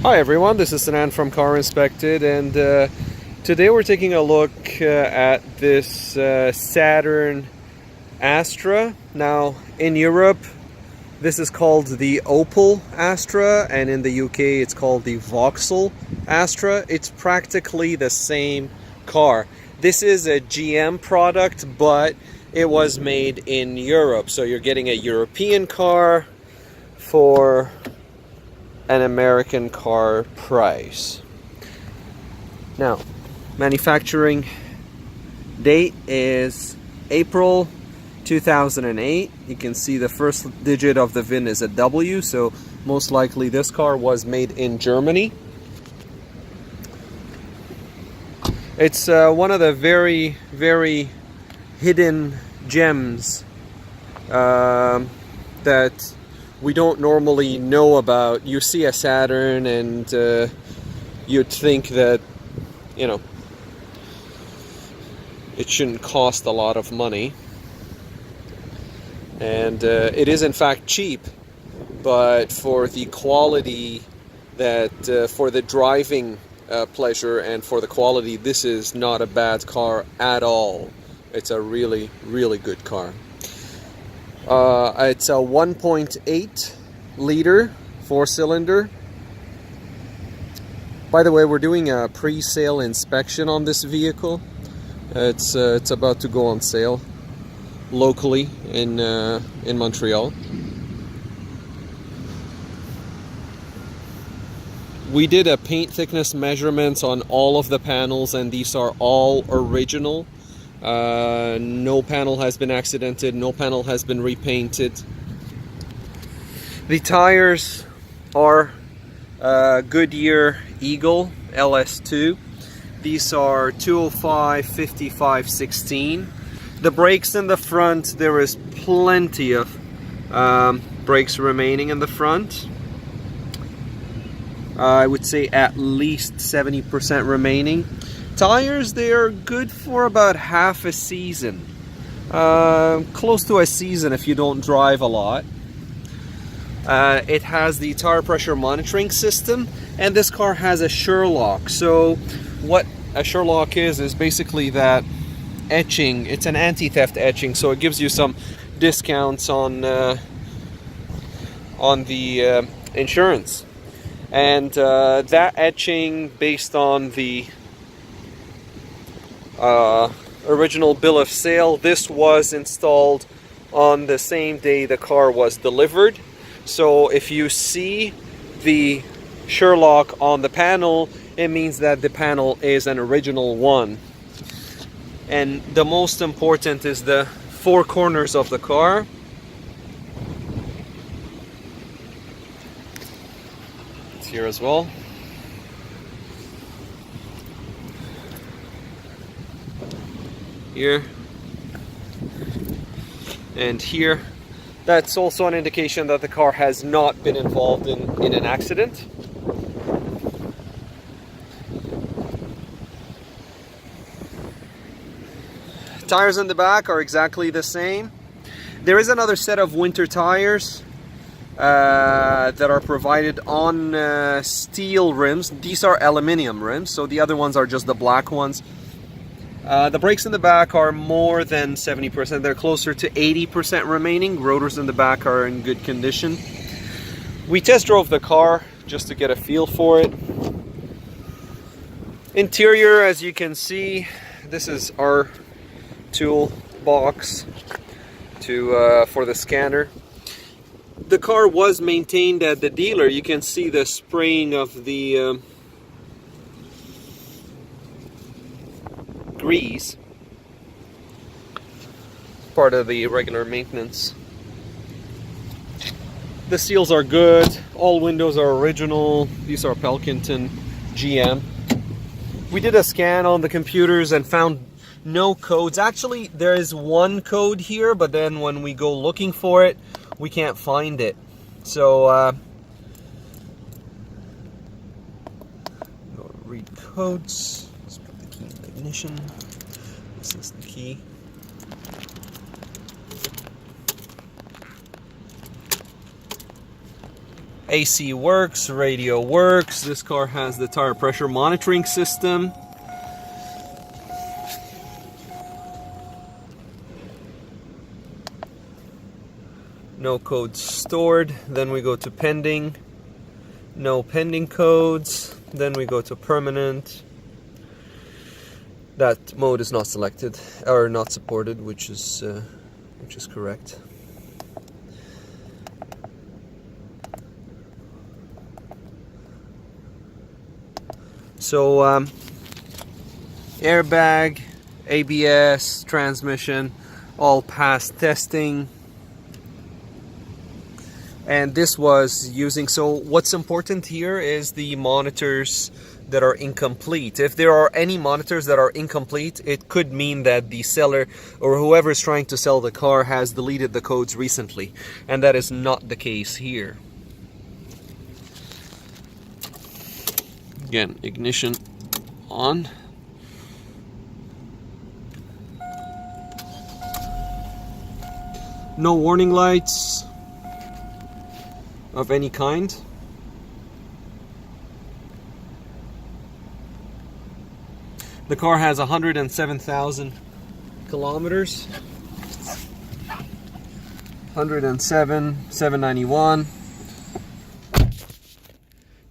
Hi everyone, this is Sanan from GetInspected, and today we're taking a look at this Saturn Astra. Now, in Europe, this is called the Opel Astra, and in the UK it's called the Vauxhall Astra. It's practically the same car. This is a GM product, but it was made in Europe, so you're getting a European car for an American car price. Now, manufacturing date is April 2008. You can see the first digit of the VIN is a W, so most likely this car was made in Germany. It's one of the very, very hidden gems that we don't normally know about. You see a Saturn and you'd think that, you know, it shouldn't cost a lot of money. And it is in fact cheap, but for the quality that, for the driving pleasure and for the quality, this is not a bad car at all. It's a really, really good car. It's a 1.8 liter 4-cylinder. By the way, we're doing a pre-sale inspection on this vehicle. It's about to go on sale locally in Montreal. We did a paint thickness measurements on all of the panels, and these are all original. No panel has been accidented, no panel has been repainted. The tires are Goodyear Eagle LS2. These are 205 55 16. The brakes in the front, there is plenty of brakes remaining in the front. I would say at least 70% remaining. Tires, they are good for about half a season. Close to a season if you don't drive a lot. It has the tire pressure monitoring system, and this car has a Sherlock. So what a Sherlock is basically that etching. It's an anti-theft etching, so it gives you some discounts on the insurance. And that etching, based on the original bill of sale, this was installed on the same day the car was delivered. So if you see the Sherlock on the panel, it means that the panel is an original one. And the most important is the four corners of the car. It's here as well. Here and here. That's also an indication that the car has not been involved in an accident. Tires in the back are exactly the same. There is another set of winter tires that are provided on steel rims. These are aluminum rims, so the other ones are just the black ones. The brakes in the back are more than 70%. They're closer to 80% remaining. Rotors in the back are in good condition. We test drove the car just to get a feel for it. Interior, as you can see, this is our tool box for the scanner. The car was maintained at the dealer. You can see the spraying of the grease, part of the regular maintenance. The seals are good. All windows are original. These are Pilkington GM. We did a scan on the computers and found no codes. Actually, there is one code here, but then when we go looking for it, we can't find it. So read codes. Let's put the key in the ignition. This is the key. AC works, radio works. This car has the tire pressure monitoring system. No codes stored. Then we go to pending. No pending codes. Then we go to permanent. That mode is not selected or not supported, which is correct. So airbag, ABS, transmission, all passed testing. And this was using, so what's important here is the monitors that are incomplete. If there are any monitors that are incomplete, it could mean that the seller or whoever is trying to sell the car has deleted the codes recently, and that is not the case here. Again, ignition on. No warning lights of any kind. The car has 107,000 kilometers. 107,791.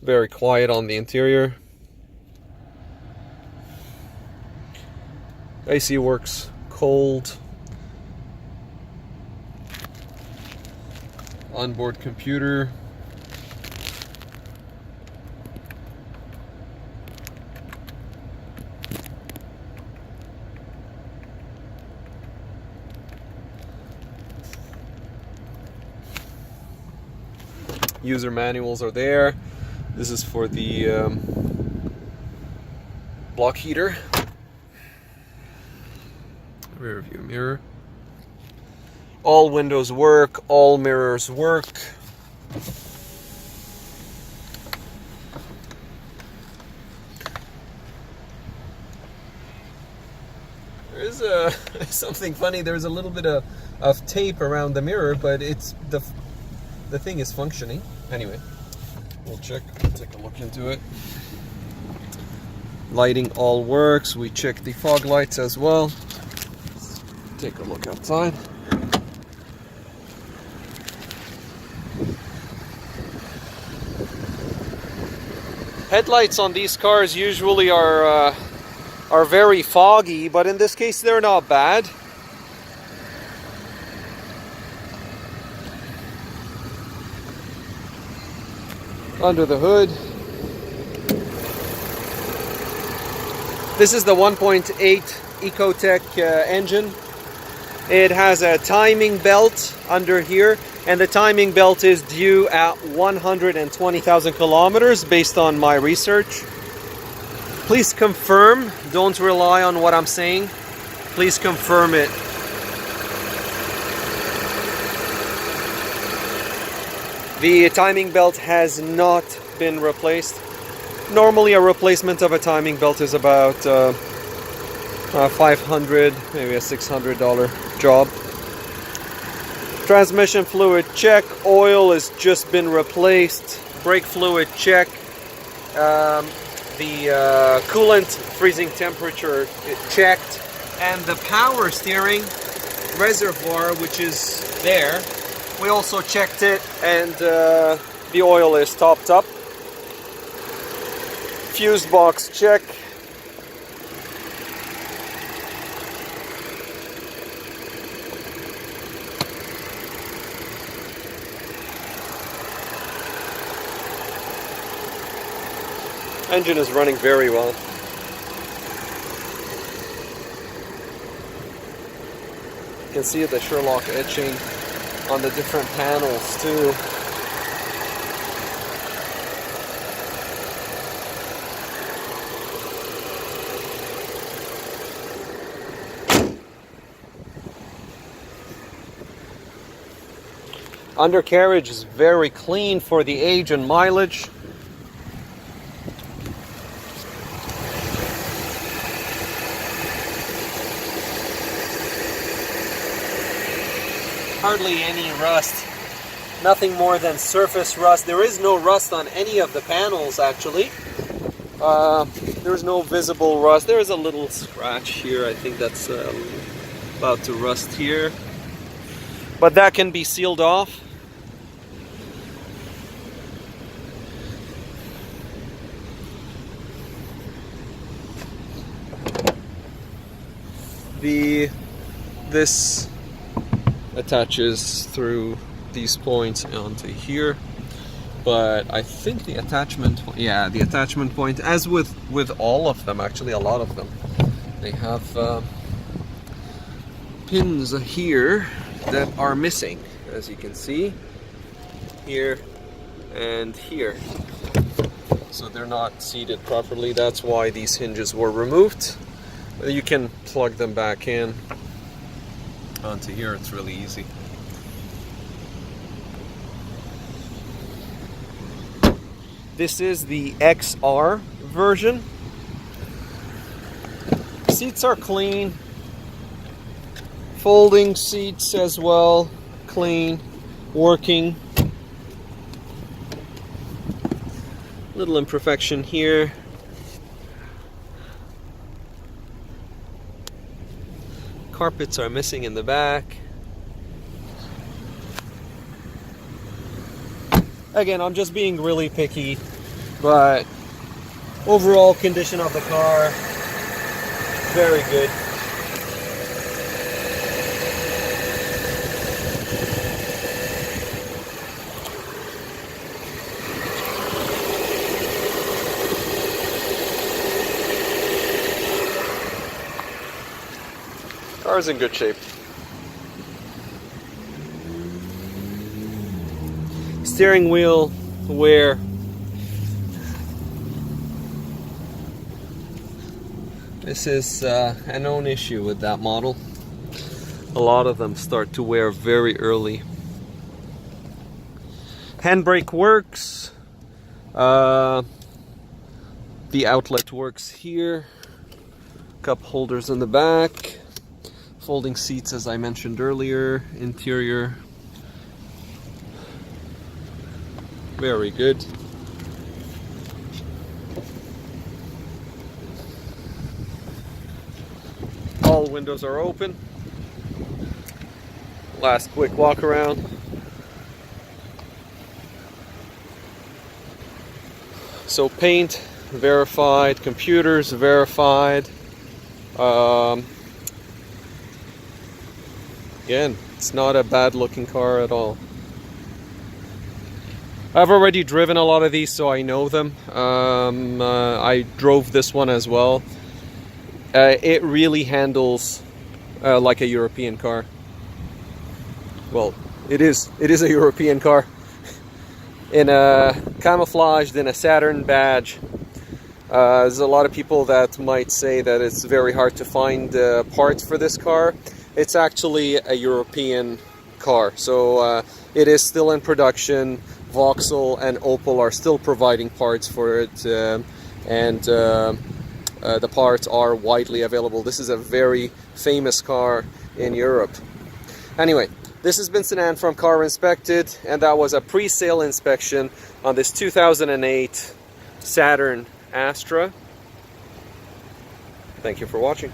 Very quiet on the interior. AC works cold. Onboard computer. User manuals are there. This is for the block heater. Rear view mirror. All windows work, all mirrors work. There is something funny. There's a little bit of tape around the mirror, but it's the thing is functioning. Anyway, we'll take a look into it. Lighting all works. We check the fog lights as well. Take a look outside. Headlights on these cars usually are very foggy, but in this case they're not bad. Under the hood, this is the 1.8 Ecotec engine. It has a timing belt under here, and the timing belt is due at 120,000 kilometers based on my research. Please confirm, don't rely on what I'm saying. Please confirm it. The timing belt has not been replaced. Normally a replacement of a timing belt is about $500, maybe a $600 job. Transmission fluid check. Oil has just been replaced. Brake fluid check. The coolant freezing temperature checked. And the power steering reservoir, which is there, we also checked it, and the oil is topped up. Fuse box check. Engine is running very well. You can see the Sherlock etching on the different panels too. Undercarriage is very clean for the age and mileage. Hardly any rust. Nothing more than surface rust. There is no rust on any of the panels, actually. There's no visible rust. There is a little scratch here. I think that's about to rust here. But that can be sealed off. This attaches through these points onto here, but I think the attachment, yeah, the attachment point, as with all of them, actually a lot of them, they have pins here that are missing, as you can see, here and here. So they're not seated properly. That's why these hinges were removed. You can plug them back in onto here. It's really easy. This is the XR version. Seats are clean. Folding seats as well, clean, working. Little imperfection here. Carpets are missing in the back. Again, I'm just being really picky, but overall condition of the car, very good. Car's in good shape. Steering wheel wear. This is a known issue with that model. A lot of them start to wear very early. Handbrake works. The outlet works here. Cup holders in the back. Folding seats, as I mentioned earlier. Interior, very good. All windows are open. Last quick walk around. So paint verified, computers verified. Again, it's not a bad looking car at all. I've already driven a lot of these, so I know them. I drove this one as well. It really handles like a European car. Well, it is a European car. In a camouflaged in a Saturn badge. There's a lot of people that might say that it's very hard to find parts for this car. It's actually a European car, so it is still in production. Vauxhall and Opel are still providing parts for it, and the parts are widely available. This is a very famous car in Europe. Anyway, this has been Sanan from Car Inspected, and that was a pre-sale inspection on this 2008 Saturn Astra. Thank you for watching.